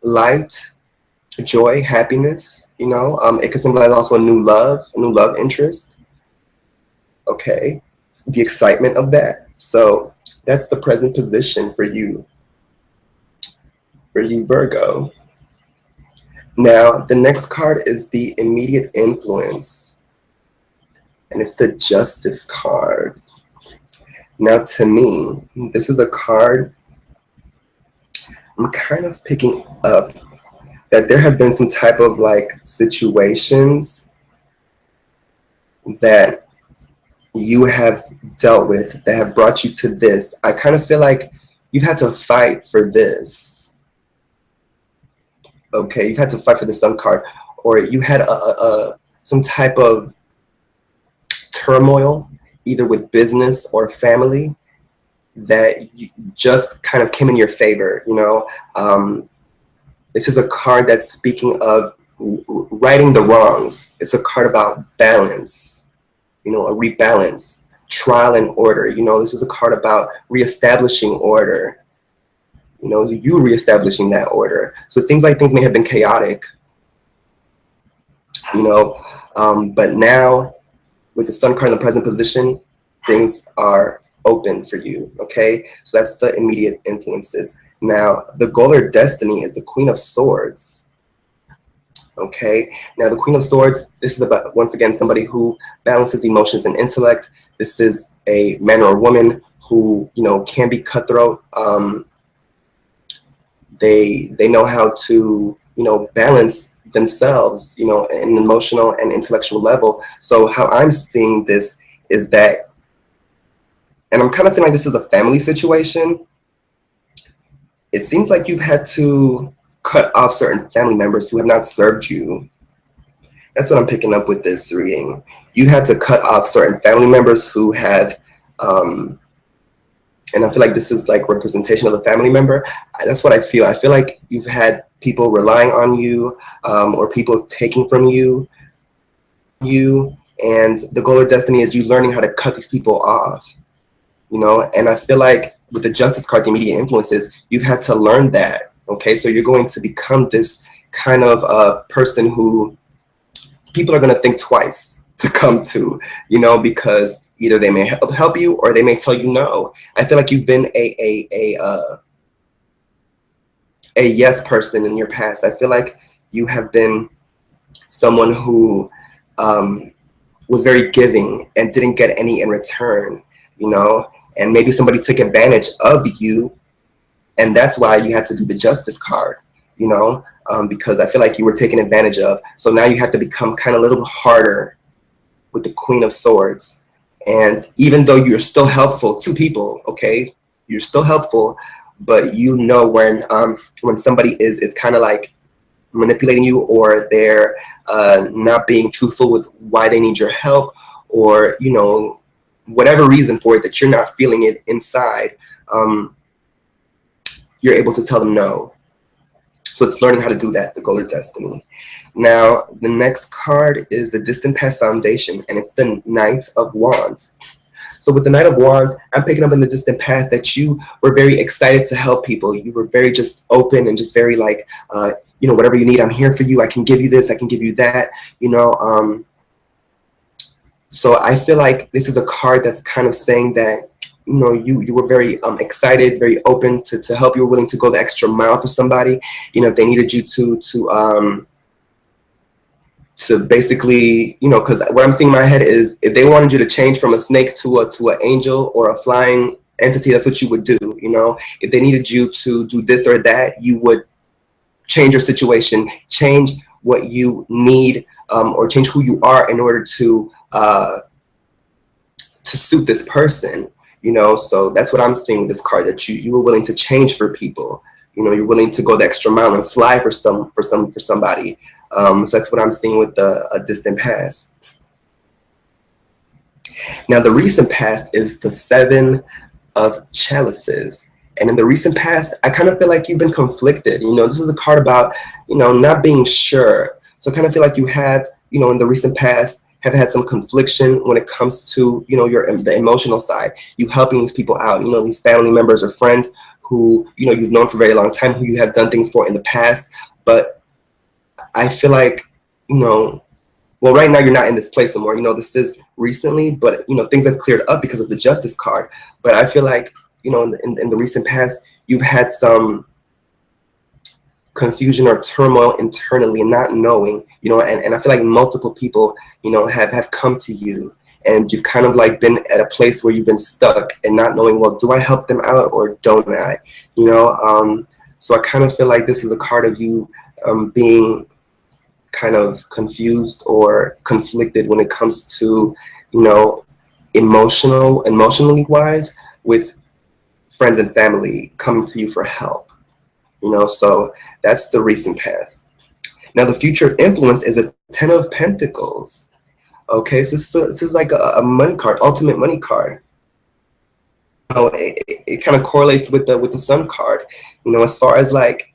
light, joy, happiness, you know. It can symbolize also a new love interest. Okay, the excitement of that. So that's the present position for you Virgo. Now, the next card is the immediate influence, and it's the Justice card. Now, to me, this is a card I'm kind of picking up that there have been some type of like situations that you have dealt with that have brought you to this. I kind of feel like you've had to fight for this. Okay, you've had to fight for the Sun card, or you had some type of turmoil, either with business or family, that you just kind of came in your favor, you know. This is a card that's speaking of righting the wrongs. It's a card about balance. you know, a rebalance, trial and order. You know, this is the card about reestablishing order. You know, you reestablishing that order. So it seems like things may have been chaotic, you know, but now with the Sun card in the present position, things are open for you, okay? So that's the immediate influences. Now, the goal or destiny is the Queen of Swords, okay? Now, the Queen of Swords, this is about, once again, somebody who balances emotions and intellect. This is a man or a woman who, you know, can be cutthroat. They know how to, you know, balance themselves, you know, an emotional and intellectual level. So how I'm seeing this is that, and I'm kind of feeling like this is a family situation. It seems like you've had to cut off certain family members who have not served you. That's what I'm picking up with this reading. You had to cut off certain family members who have, and I feel like this is like representation of the family member. That's what I feel. I feel like you've had people relying on you, or people taking from you, and the goal or destiny is you learning how to cut these people off, you know. And I feel like with the Justice card, the immediate influences, you've had to learn that, okay? So you're going to become this kind of person who people are going to think twice to come to, you know, because either they may help you or they may tell you no. I feel like you've been a yes person in your past. I feel like you have been someone who was very giving and didn't get any in return, you know, and maybe somebody took advantage of you, and that's why you had to do the Justice card, you know, because I feel like you were taken advantage of. So now you have to become kind of a little bit harder with the Queen of Swords. And even though you're still helpful to people, okay, you're still helpful, but you know when somebody is kind of like manipulating you, or they're not being truthful with why they need your help, or, you know, whatever reason for it that you're not feeling it inside, you're able to tell them no. So it's learning how to do that, the goal or destiny. Now, the next card is the Distant Past Foundation, and it's the Knight of Wands. So with the Knight of Wands, I'm picking up in the distant past that you were very excited to help people. You were very just open and just very like, you know, whatever you need, I'm here for you. I can give you this, I can give you that, you know. So I feel like this is a card that's kind of saying that, you know, you were very excited, very open to help. You were willing to go the extra mile for somebody. You know, if they needed you to basically, you know, because what I'm seeing in my head is if they wanted you to change from a snake to an angel or a flying entity, that's what you would do, you know. If they needed you to do this or that, you would change your situation, change what you need, or change who you are in order to suit this person, you know. So that's what I'm seeing with this card, that you were willing to change for people. You know, you're willing to go the extra mile and fly for somebody. So that's what I'm seeing with the distant past. Now, the recent past is the Seven of Chalices. And in the recent past, I kind of feel like you've been conflicted. You know, this is a card about, you know, not being sure. So I kind of feel like you have, you know, in the recent past, have had some confliction when it comes to, you know, the emotional side. You helping these people out, you know, these family members or friends who, you know, you've known for a very long time, who you have done things for in the past. But I feel like, you know, well, right now you're not in this place no more. You know, this is recently, but, you know, things have cleared up because of the Justice card. But I feel like, you know, in the recent past, you've had some confusion or turmoil internally and not knowing, you know, and I feel like multiple people, you know, have come to you, and you've kind of like been at a place where you've been stuck and not knowing, well, do I help them out or don't I, you know? So I kind of feel like this is a card of you being kind of confused or conflicted when it comes to, you know, emotionally wise, with friends and family coming to you for help, you know. So that's the recent past. Now, the future influence is a Ten of Pentacles. Okay, so this is like a money card, ultimate money card. You know, it kind of correlates with the Sun card, you know, as far as like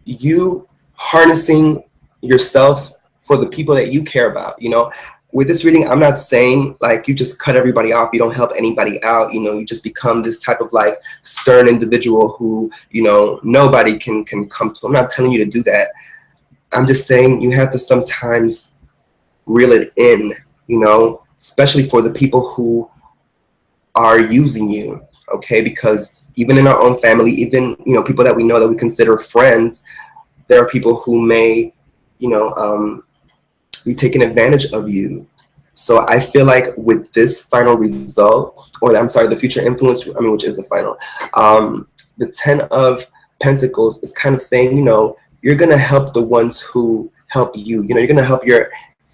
you harnessing yourself for the people that you care about, you know. with this reading, I'm not saying like you just cut everybody off, you don't help anybody out, you know, you just become this type of like stern individual who, you know, nobody can come to. I'm not telling you to do that. I'm just saying you have to sometimes reel it in, you know, especially for the people who are using you, okay? Because even in our own family, even, you know, people that we know that we consider friends, there are people who may, you know, be taking advantage of you. So I feel like with this final result, or I'm sorry, the future influence, I mean, which is the final, the 10 of Pentacles is kind of saying, you know, you're going to help the ones who help you. You know, you're going to help your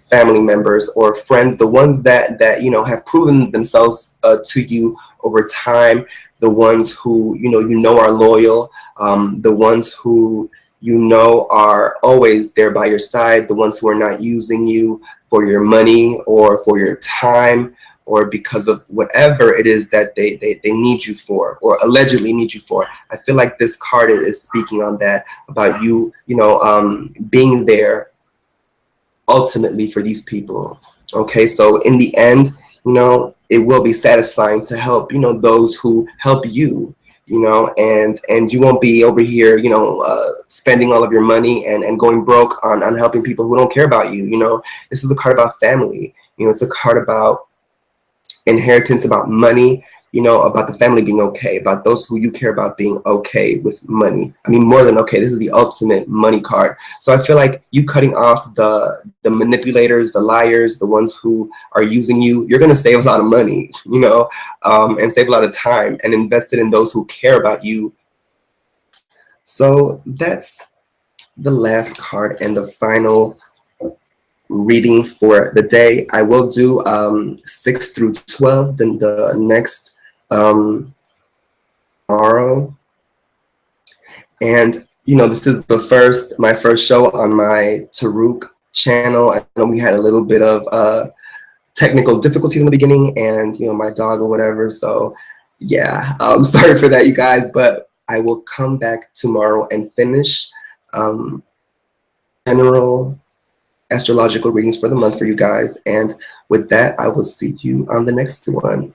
family members or friends, the ones that you know, have proven themselves to you over time, the ones who, you know are loyal, the ones who, you know, are always there by your side, the ones who are not using you for your money or for your time or because of whatever it is that they need you for or allegedly need you for. I feel like this card is speaking on that, about you, you know, being there ultimately for these people. Okay, so in the end, you know, it will be satisfying to help, you know, those who help you, you know, and you won't be over here, you know, spending all of your money and going broke on helping people who don't care about you. You know, this is a card about family. You know, it's a card about inheritance, about money, you know, about the family being okay, about those who you care about being okay with money. I mean, more than okay. This is the ultimate money card. So I feel like you cutting off the manipulators, the liars, the ones who are using you, you're going to save a lot of money, you know, and save a lot of time and invest it in those who care about you. So that's the last card and the final reading for the day. I will do 6 through 12, then the next tomorrow. And you know, this is my first show on my Turuk channel. I know we had a little bit of technical difficulties in the beginning, and you know, my dog or whatever. So yeah, I'm sorry for that, you guys. But I will come back tomorrow and finish general astrological readings for the month for you guys. And with that, I will see you on the next one.